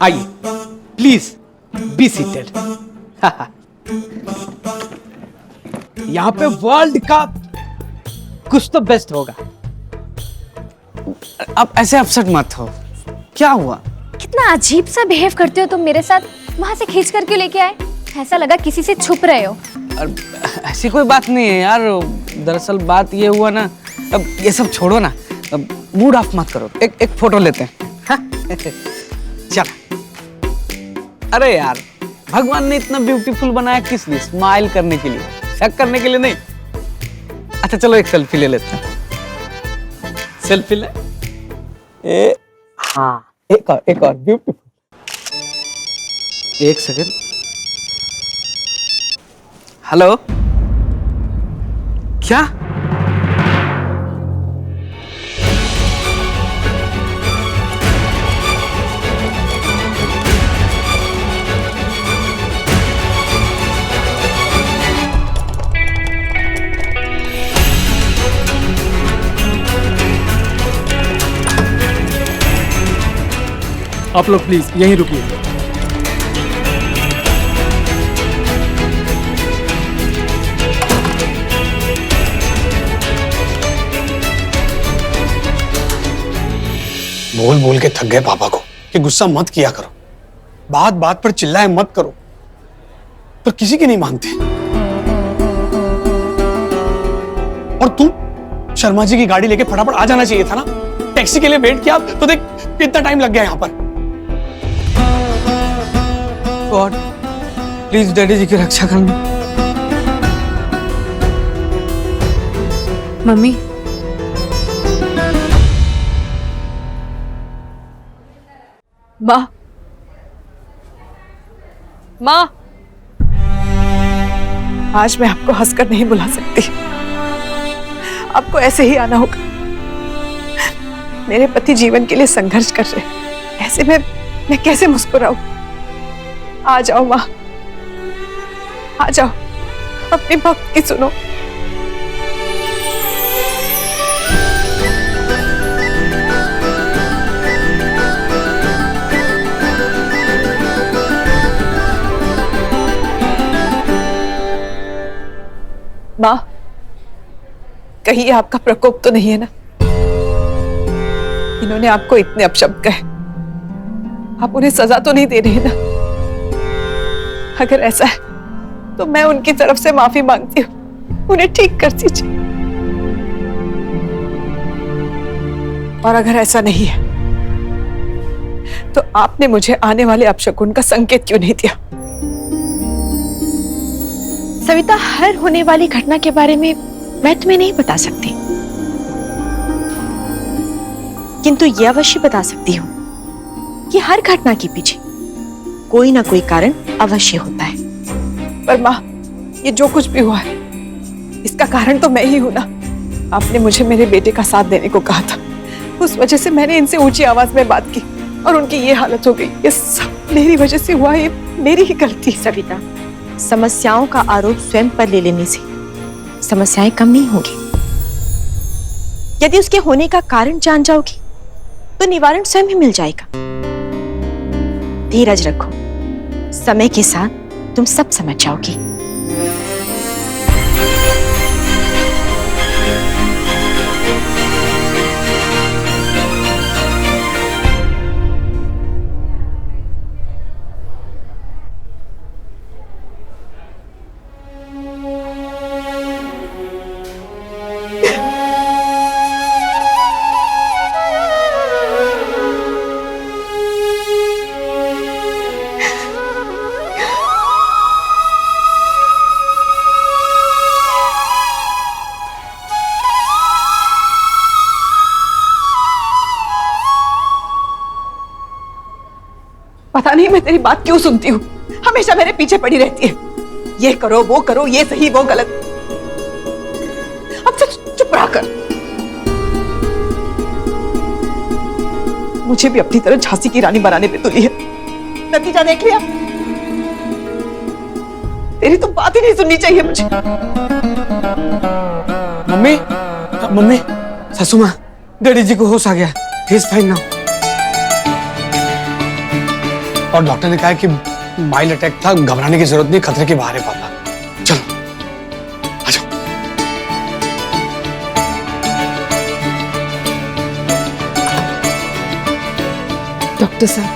आइए please be seated. यहाँ पे वर्ल्ड का कुछ तो बेस्ट होगा। आप ऐसे अपसेट मत हो, क्या हुआ? कितना अजीब सा बिहेव करते हो तुम मेरे साथ। वहां से खींच करके लेके आए, ऐसा लगा किसी से छुप रहे हो। ऐसी कोई बात नहीं है यार, दरअसल बात ये हुआ ना, अब ये सब छोड़ो ना, अब मूड ऑफ मत करो, एक फोटो लेते हैं। हाँ? चल। अरे यार, भगवान ने इतना ब्यूटीफुल बनाया किस लिए? स्माइल करने के लिए, शक करने के लिए नहीं। अच्छा चलो एक सेल्फी ले लेते हैं। सेल्फी ले। हाँ, एक और ब्यूटीफुल। एक सेकंड। हेलो, क्या? आप लोग प्लीज यहीं रुकिए। बोल बोल के थक गए पापा को कि गुस्सा मत किया करो, बात बात पर चिल्लाए मत करो, पर किसी की नहीं मानते। और तुम शर्मा जी की गाड़ी लेके फटाफट आ जाना चाहिए था ना। टैक्सी के लिए वेट किया तो देख कितना टाइम लग गया यहाँ पर। गॉड प्लीज डैडी जी की रक्षा करना। मम्मी, माँ, माँ, आज मैं आपको हंसकर नहीं बुला सकती, आपको ऐसे ही आना होगा। मेरे पति जीवन के लिए संघर्ष कर रहे हैं, ऐसे में मैं कैसे मुस्कुराऊं? आ जाओ माँ, आ जाओ, अपने भक्त की सुनो। माँ, कहीं ये आपका प्रकोप तो नहीं है ना? इन्होंने आपको इतने अपशब्द कहे, आप उन्हें सजा तो नहीं दे रहे ना? अगर ऐसा है तो मैं उनकी तरफ से माफी मांगती हूँ, उन्हें ठीक कर दीजिए। और अगर ऐसा नहीं है तो आपने मुझे आने वाले अपशकुन का संकेत क्यों नहीं दिया? सविता, हर होने वाली घटना के बारे में मैं तुम्हें नहीं बता सकती, किंतु यह अवश्य बता सकती हूँ कि हर घटना के पीछे कोई ना कोई कारण अवश्य होता है। पर माँ, ये जो कुछ भी हुआ है इसका कारण तो मैं ही हूं ना। आपने मुझे मेरे बेटे का साथ देने को कहा था, उस वजह से मैंने इनसे ऊंची आवाज में बात की और उनकी ये हालत हो गई। ये सब मेरी वजह से हुआ, ये मेरी ही गलती। सविता, समस्याओं का आरोप स्वयं पर ले लेने से समस्याएं कम नहीं होगी। यदि उसके होने का कारण जान जाओगी तो निवारण स्वयं ही मिल जाएगा। धीरज रखो, समय के साथ तुम सब समझ जाओगी। पता नहीं मैं तेरी बात क्यों सुनती हूँ, हमेशा मेरे पीछे पड़ी रहती है। ये करो, वो करो, ये सही, वो गलत। अब तो चुप रहा कर। मुझे भी अपनी तरह झांसी की रानी बनाने पे तुली है। नतीजा देख लिया। तेरी तो बात ही नहीं सुननी चाहिए मुझे। मम्मी, मम्मी, सासू माँ, डैडी जी को होश आ गया। He is fine now. और डॉक्टर ने कहा कि माइल्ड अटैक था, घबराने की जरूरत नहीं, खतरे के बाहर है पापा। चलो आ जाओ। डॉक्टर साहब,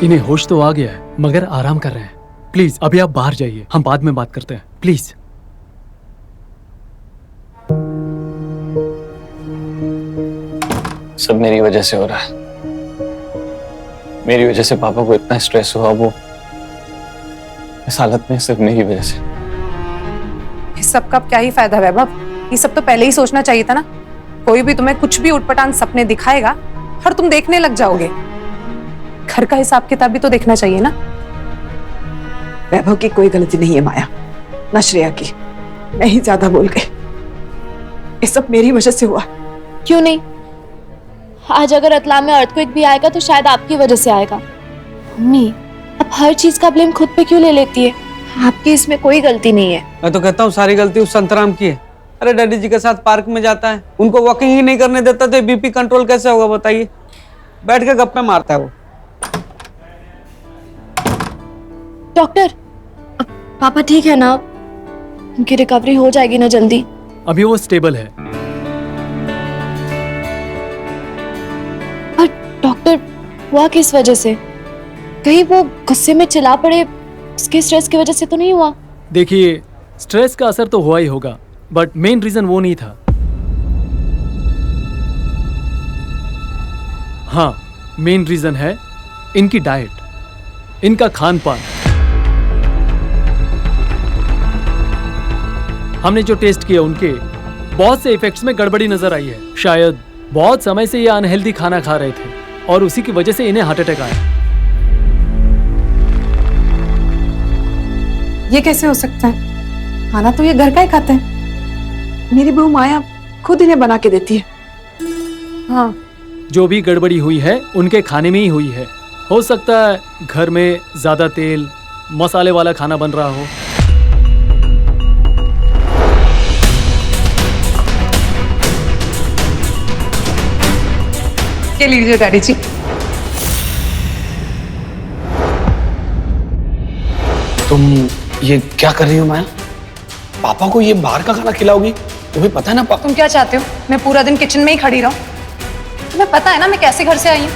इन्हें होश तो आ गया है मगर आराम कर रहे हैं। प्लीज अभी आप बाहर जाइए, हम बाद में बात करते हैं प्लीज। सब मेरी वजह से हो रहा है। मेरी वजह से पापा को इतना स्ट्रेस हुआ, वो इस हालत में सिर्फ मेरी वजह से। इस सब का क्या ही फायदा वैभव? ये सब तो पहले ही सोचना चाहिए था ना। कोई भी तुम्हें कुछ भी उटपटांग सपने दिखाएगा और तुम देखने लग जाओगे। घर का हिसाब किताब भी तो देखना चाहिए ना। वैभव की कोई गलती नहीं है माया, न श्रेया की। मैं ही ज्यादा बोल गई। ये सब मेरी वजह से हुआ। क्यों नहीं? आज अगर रतलाम में अर्थक्वेक भी आएगा तो शायद आपकी वजह से आएगा। मम्मी, अब हर चीज का ब्लेम खुद पे क्यों ले लेती है? आपकी इसमें कोई गलती नहीं है। मैं तो कहता हूँ सारी गलती उस संतराम की है। अरे डैडी जी के साथ पार्क में जाता है, उनको वॉकिंग ही नहीं करने देता तो बीपी कंट्रोल कैसे होगा बताइए? बैठ के गप्पे मारता है वो। डॉक्टर, पापा ठीक है ना? उनकी रिकवरी हो जाएगी ना जल्दी? अभी वो स्टेबल है। पर डॉक्टर, हुआ किस वजह से? कहीं वो गुस्से में चिल्ला पड़े, उसके स्ट्रेस की वजह से तो नहीं हुआ? देखिए, स्ट्रेस का असर तो हुआ ही होगा, बट मेन रीजन वो नहीं था। हाँ, मेन रीजन है इनकी डाइट, इनका खान पान। हमने जो टेस्ट किया उनके बहुत से इफेक्ट्स में गड़बड़ी नजर आई है। शायद बहुत समय से ये अनहेल्दी खाना खा रहे थे और उसी की वजह से इन्हें हार्ट अटैक आया। ये कैसे हो सकता है? खाना तो ये घर का ही खाते हैं। मेरी बहू माया खुद इन्हें बना के देती है। हाँ, जो भी गड़बड़ी हुई है उनके खाने में ही हुई है। हो सकता है घर में ज्यादा तेल मसाले वाला खाना बन रहा हो। ये लीजिए डैडी जी। तुम ये क्या कर रही हो माया? पापा को ये बाहर का खाना खिलाओगी? तुम्हें पता है ना पापा। तुम क्या चाहते हो? मैं पूरा दिन किचन में ही खड़ी रहूं? तुम्हें पता है ना मैं कैसे घर से आई हूं।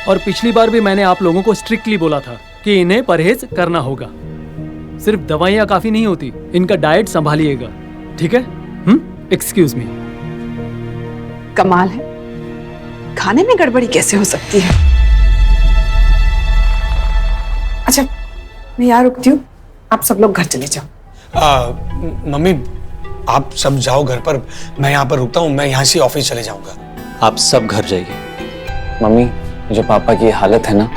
और पिछली बार भी मैंने आप लोगों को स्ट्रिक्टली बोला था कि इन्हें परहेज करना होगा। सिर्फ दवाइयाँ काफी नहीं होती, इनका डाइट संभालिएगा, ठीक है? Excuse me. कमाल है, खाने में गड़बड़ी कैसे हो सकती है? अच्छा, मैं यहाँ रुकती हूँ, आप सब लोग घर चले जाओ। मम्मी, आप सब जाओ घर पर, मैं यहाँ पर रुकता हूँ। मैं यहाँ से ऑफिस चले जाऊंगा। आप सब घर जाइए। मम्मी, जो पापा की हालत है ना,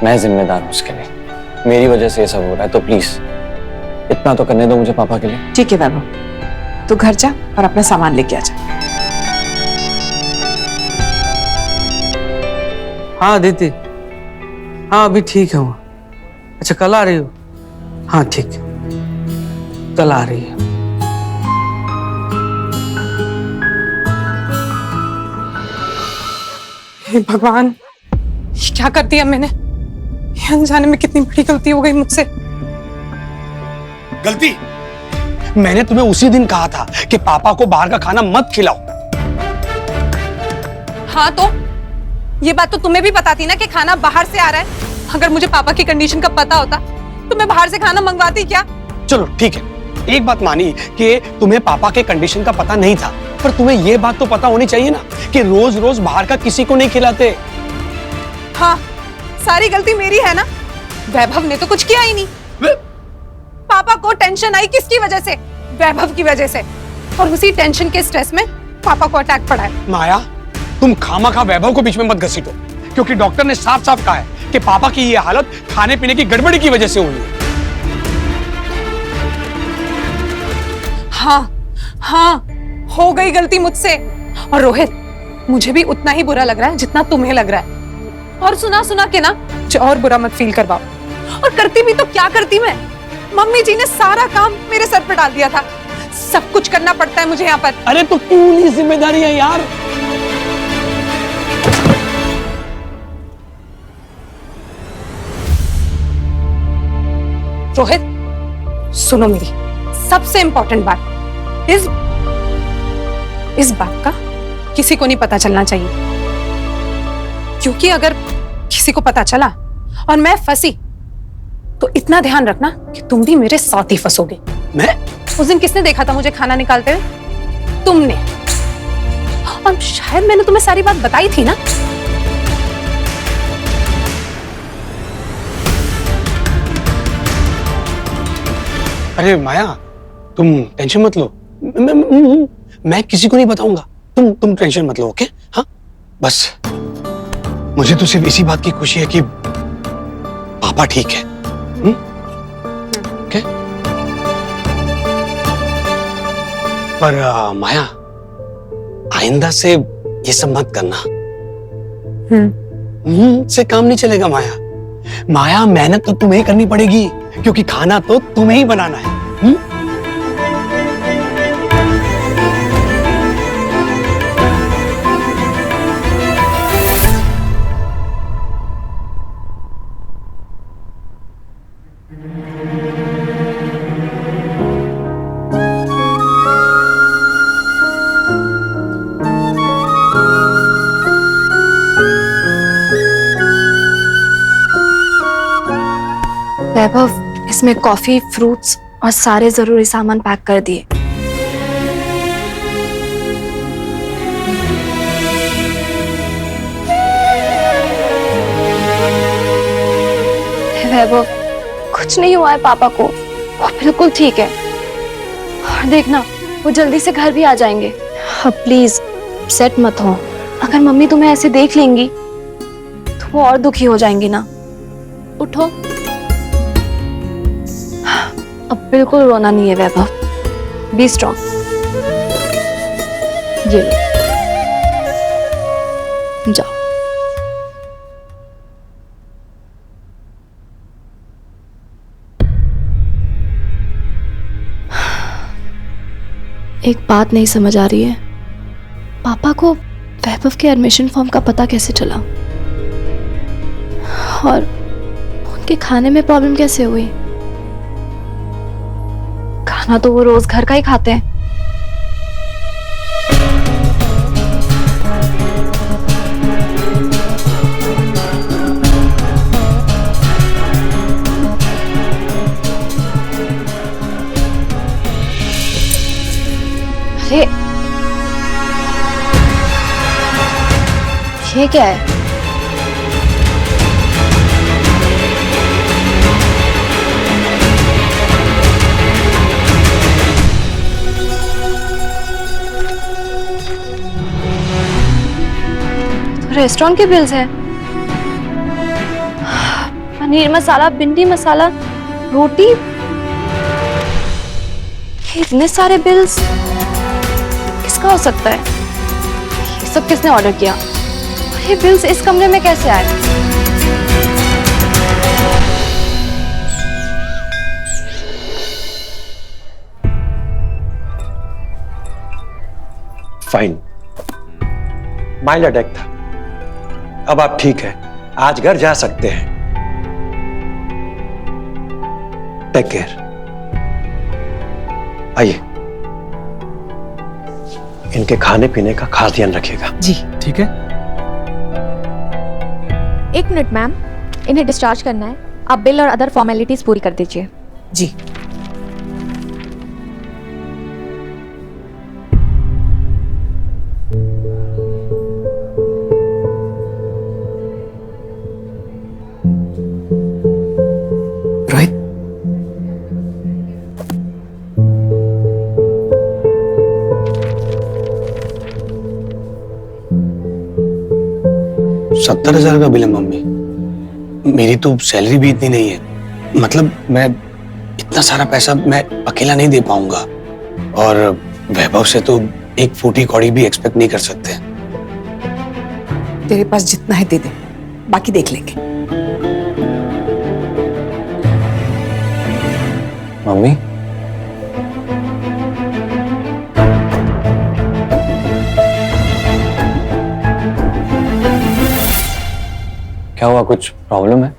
मैं जिम्मेदार हूँ उसके लिए। मेरी वजह से ये सब हो रहा है, तो प्लीज इतना तो करने दो मुझे पापा के लिए। ठीक है वैभव, तू घर जा और अपना सामान लेके आ जा। हाँ दीदी, हाँ अभी ठीक है वो। अच्छा कल आ रही हो? हाँ ठीक है, कल आ रही है। हे भगवान, ये क्या कर दिया मैंने? ये अनजाने में कितनी बड़ी गलती हो गई मुझसे। गलती? मैंने तुम्हें उसी दिन कहा था कि पापा को बाहर का खाना मत खिलाओ। हाँ तो ये बात तो तुम्हें भी पता थी ना कि खाना बाहर से आ रहा है। अगर मुझे पापा की कंडीशन का पता होता तो मैं बाहर से खाना मंगवाती क्या? चलो ठीक है, एक बात मानी कि तुम्हें पापा के कंडीशन का पता नहीं था, पर तुम्हें यह बात तो पता होनी चाहिए ना कि रोज रोज बाहर का किसी को नहीं खिलाते। हाँ, सारी गलती मेरी है ना। वैभव ने तो कुछ किया ही नहीं। पापा को टेंशन आई किसकी वजह से? वैभव की वजह से। और उसी टेंशन के स्ट्रेस में पापा को अटैक पड़ा है। माया, तुम खामखा वैभव को बीच में मत घसीटो, क्योंकि डॉक्टर ने साफ साफ कहा है कि पापा की ये हालत खाने पीने की गड़बड़ी की वजह से हुई है। हाँ हाँ, हो गई गलती मुझसे। और रोहित, मुझे भी उतना ही बुरा लग रहा है जितना तुम्हें लग रहा है। और सुना सुना के ना मुझे और बुरा मत फील करवाओ। और करती भी तो क्या करती मैं? मम्मी जी ने सारा काम मेरे सर पर डाल दिया था। सब कुछ करना पड़ता है मुझे यहाँ पर। अरे तो क्यों नहीं जिम्मेदारी है यार? रोहित, सुनो मेरी सबसे इंपॉर्टेंट बात, इस बात का किसी को नहीं पता चलना चाहिए, क्योंकि अगर किसी को पता चला और मैं फंसी तो इतना ध्यान रखना कि तुम भी मेरे साथ ही फंसोगे। मैं? उस दिन किसने देखा था मुझे खाना निकालते हुए? तुमने। और शायद मैंने तुम्हें सारी बात बताई थी ना। अरे माया, तुम टेंशन मत लो, मैं किसी को नहीं बताऊंगा, तुम टेंशन मत लो, ओके? हाँ, बस मुझे तो सिर्फ इसी बात की खुशी है कि पापा ठीक है। ओके? पर माया, आइंदा से ये सब मत करना। से काम नहीं चलेगा माया। माया, मेहनत तो तुम्हें ही करनी पड़ेगी, क्योंकि खाना तो तुम्हें ही बनाना है। वैभव, इसमें कॉफी, फ्रूट्स और सारे जरूरी सामान पैक कर दिए। वैभव, कुछ नहीं हुआ है पापा को, वो बिल्कुल ठीक है। और देखना, वो जल्दी से घर भी आ जाएंगे। अब प्लीज सेट मत हो, अगर मम्मी तुम्हें ऐसे देख लेंगी तो वो और दुखी हो जाएंगी ना। उठो, अब बिल्कुल रोना नहीं है वैभव, बी स्ट्रॉन्ग। ये लो, जाओ। एक बात नहीं समझ आ रही है, पापा को वैभव के एडमिशन फॉर्म का पता कैसे चला और उनके खाने में प्रॉब्लम कैसे हुई? खाना तो वो रोज घर का ही खाते हैं। अरे ये क्या है? रेस्टोरेंट के बिल्स है। पनीर मसाला, भिंडी मसाला, रोटी, इतने सारे बिल्स किसका हो सकता है? ये सब किसने ऑर्डर किया? और ये बिल्स इस कमरे में कैसे आए? फाइन, माइल्ड अटैक था, अब आप ठीक है, आज घर जा सकते हैं। Take care. आइए, इनके खाने पीने का खास ध्यान रखिएगा। जी ठीक है। एक मिनट मैम, इन्हें डिस्चार्ज करना है, आप बिल और अदर फॉर्मेलिटीज पूरी कर दीजिए। जी। रोहित, $70,000 का बिल है मम्मी। मेरी तो सैलरी भी इतनी नहीं है, मतलब मैं इतना सारा पैसा मैं अकेला नहीं दे पाऊंगा, और वैभव से तो एक फूटी कौड़ी भी एक्सपेक्ट नहीं कर सकते। तेरे पास जितना है दे दे, बाकी देख लेंगे। मम्मी, क्या हुआ, कुछ प्रॉब्लम है?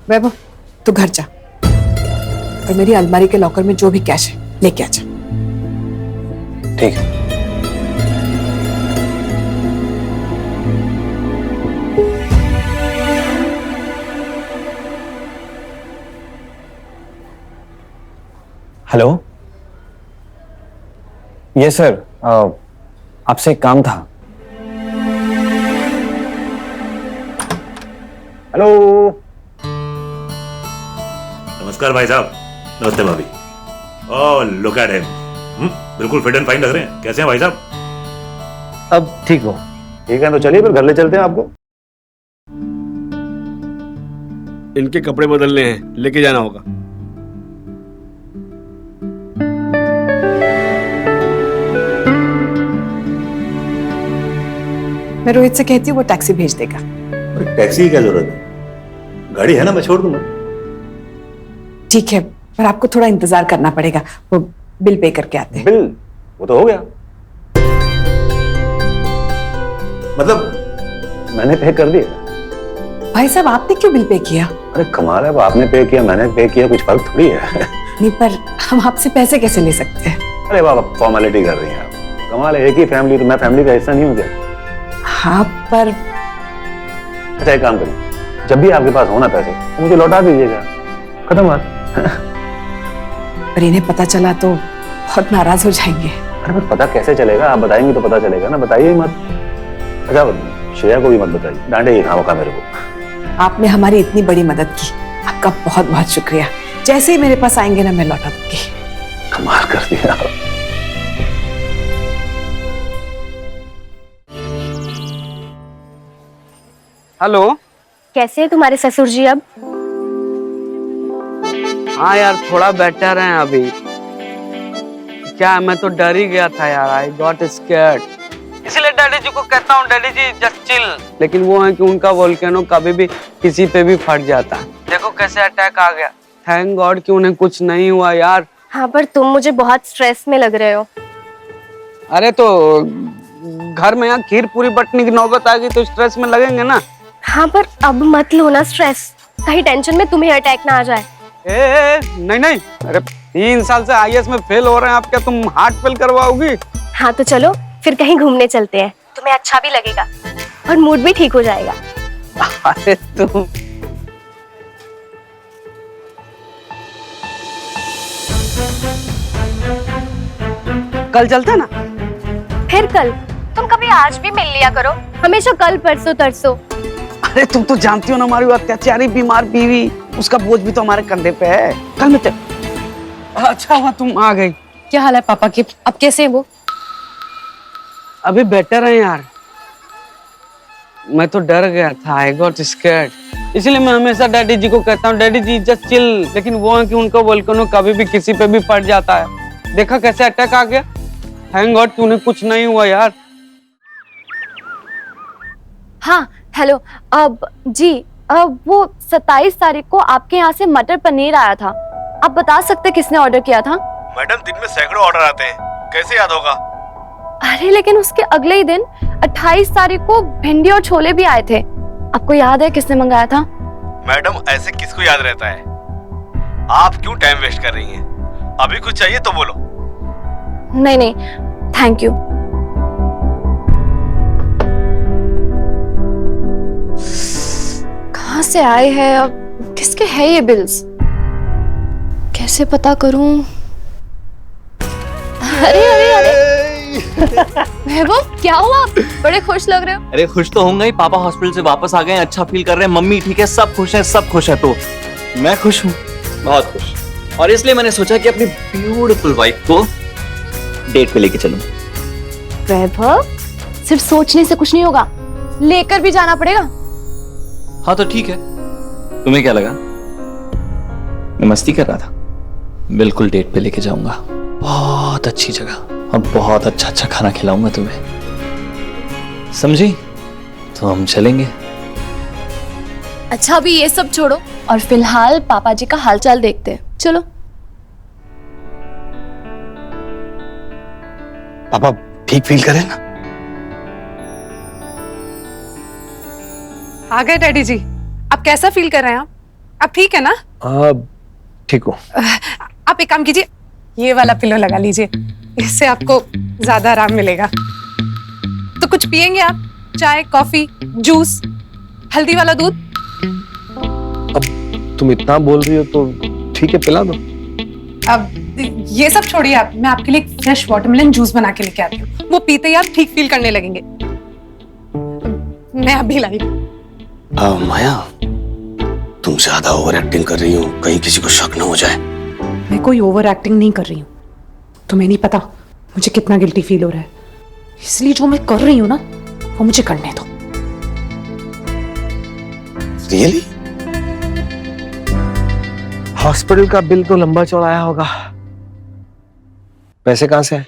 वैभव, तू घर जा, और मेरी अलमारी के लॉकर में जो भी कैश है लेके आ जा। ठीक है। हेलो, ये सर, आपसे एक काम था। हेलो। नमस्कार भाई साहब। नमस्ते भाभी। ओह लुक एट हिम, बिल्कुल फिट एंड फाइन लग रहे हैं। कैसे हैं भाई साहब? अब ठीक हो? ठीक है तो चलिए फिर घर ले चलते हैं आपको। इनके कपड़े बदलने हैं, लेके जाना होगा। मैं रोहित से कहती हूँ वो टैक्सी भेज देगा। टैक्सी की क्या जरूरत है? गाड़ी है ना, मैं छोड़ दूंगा। ठीक है, पर आपको थोड़ा इंतजार करना पड़ेगा। वो बिल पे करके आते हैं। बिल वो तो हो गया, मतलब मैंने पे कर दिया। भाई साहब आपने क्यों बिल पे किया? अरे कमाल है, आपने पे किया मैंने पे किया, कुछ फर्क थोड़ी है। नहीं, पर हम आपसे पैसे कैसे ले सकते हैं? अरे बाबा फॉर्मेलिटी कर रही हैं आप। कमाल है, एक ही फैमिली, तो मैं फैमिली का हिस्सा नहीं हूँ क्या? हाँ पर अच्छा एक काम करिए, जब भी आपके पास होना पैसे तो मुझे लौटा दीजिएगा, खत्म बात। पर इन्हें पता चला तो बहुत नाराज हो जाएंगे। अरे पर पता कैसे चलेगा? आप बताएंगे तो पता चलेगा ना, बताइए मत। अच्छा श्रेया को भी मत बताइए, डांटेगी खामखा मेरे को। आपने हमारी इतनी बड़ी मदद की, आपका बहुत बहुत शुक्रिया। जैसे ही मेरे पास आएंगे ना मैं लौटा दूंगी। कमाल कर दिया आप। हेलो, कैसे हैं तुम्हारे ससुर जी अब? हाँ यार थोड़ा बेटर है अभी। क्या मैं तो डर ही गया था यार, आई गॉट स्कैर्ड। इसलिए डैडी जी को कहता हूँ डैडी जी जस्ट चिल। लेकिन वो है कि उनका वोल्केनो कभी भी किसी पे भी फट जाता है। देखो कैसे अटैक आ गया। थैंक गॉड कि उन्हें कुछ नहीं हुआ यार। हाँ पर तुम मुझे बहुत स्ट्रेस में लग रहे हो। अरे तो घर में यहाँ खीर पूरी बटने की नौबत आ गई तो स्ट्रेस में लगेंगे ना। हाँ पर अब मत लो ना स्ट्रेस, कहीं टेंशन में तुम्हें अटैक ना आ जाए। नहीं नहीं, अरे 3 साल से आईएएस में फेल हो रहे हैं आप, क्या तुम हार्ट फेल करवाओगी? हाँ तो चलो फिर कहीं घूमने चलते हैं, तुम्हें अच्छा भी लगेगा और मूड भी ठीक हो जाएगा। अरे तुम कल चलते ना। फिर कल? तुम कभी आज भी मिल लिया करो, हमेशा कल परसों तरसों। अरे तुम तो जानती हो ना हमारी अत्याचारी बीमार बीवी, उसका बोझ भी तो हमारे कंधे पे है। कल में अच्छा हुआ तुम आ गई। क्या हाल है पापा की? अब कैसे है वो? अभी बेटर है यार, मैं तो डर गया था, आई गॉट स्कैर्ड। इसलिए मैं हमेशा डैडी जी को कहता हूँ डैडी जी जस्ट चिल। लेकिन वो है कि उनका वोल्केनो कभी भी किसी पे भी फट जाता है। देखा कैसे अटैक आ गया। थैंक गॉड कि उन्हें कुछ नहीं हुआ यार। हाँ हेलो, अब जी वो 27 तारीख को आपके यहाँ से मटर पनीर आया था। आप बता सकते किसने ऑर्डर किया था? मैडम दिन में सैकड़ों ऑर्डर आते हैं, कैसे याद होगा? अरे लेकिन उसके अगले ही दिन 28 तारीख को भिंडी और छोले भी आए थे। आपको याद है किसने मंगाया था? मैडम ऐसे किसको याद रहता है? आप क्यों टाइम वेस्ट कर रही हैं? अभी कुछ चाहिए तो बोलो। नहीं नहीं थैंक यू। कहाँ से आए हैं अब, किसके हैं ये बिल्स? कैसे पता करूं? अरे अरे अरे वैभव क्या हुआ? आप बड़े खुश लग रहे हो। अरे खुश तो होंगे ही, पापा हॉस्पिटल से वापस आ गए, अच्छा फील कर रहे हैं, मम्मी ठीक है, सब खुश हैं, सब खुश है। तो मैं खुश हूँ, बहुत खुश। और इसलिए मैंने सोचा कि अपनी ब्यूटीफुल वाइफ को डेट पे लेके चलूं। वैभव सिर्फ सोचने से कुछ नहीं होगा, लेकर भी जाना पड़ेगा। हाँ तो ठीक है, तुम्हें क्या लगा मैं मस्ती कर रहा था? बिल्कुल डेट पे लेके जाऊंगा, बहुत अच्छी जगह और बहुत अच्छा अच्छा खाना खिलाऊंगा तुम्हें, समझी? तो हम चलेंगे। अच्छा अभी ये सब छोड़ो और फिलहाल पापा जी का हालचाल देखते हैं, चलो। पापा ठीक फील करें ना? आ गए डैडी जी। अब कैसा फील कर रहे हैं आप? अब ठीक है ना? ठीक हूँ। आप एक काम कीजिए, ये वाला पिलो लगा लीजिए, इससे आपको ज्यादा आराम मिलेगा। तो कुछ पियेंगे आप? चाय, कॉफी, जूस, हल्दी वाला दूध? अब तुम इतना बोल रही हो तो ठीक है, पिला दो। अब ये सब छोड़िए आप, मैं आपके लिए एक फ्रेश वाटरमेलन जूस बना के लेके आती हूँ, वो पीते ही आप ठीक फील करने लगेंगे। मैं अभी लाई। माया, तुम ज्यादा ओवर एक्टिंग कर रही हो, कहीं किसी को शक न हो जाए। मैं कोई ओवर एक्टिंग नहीं कर रही हूँ, तुम्हें नहीं पता मुझे कितना गिल्टी फील हो रहा है, इसलिए जो मैं कर रही हूँ ना वो मुझे करने दो। रियली? हॉस्पिटल का बिल तो लंबा चौड़ाया होगा, पैसे कहां से है?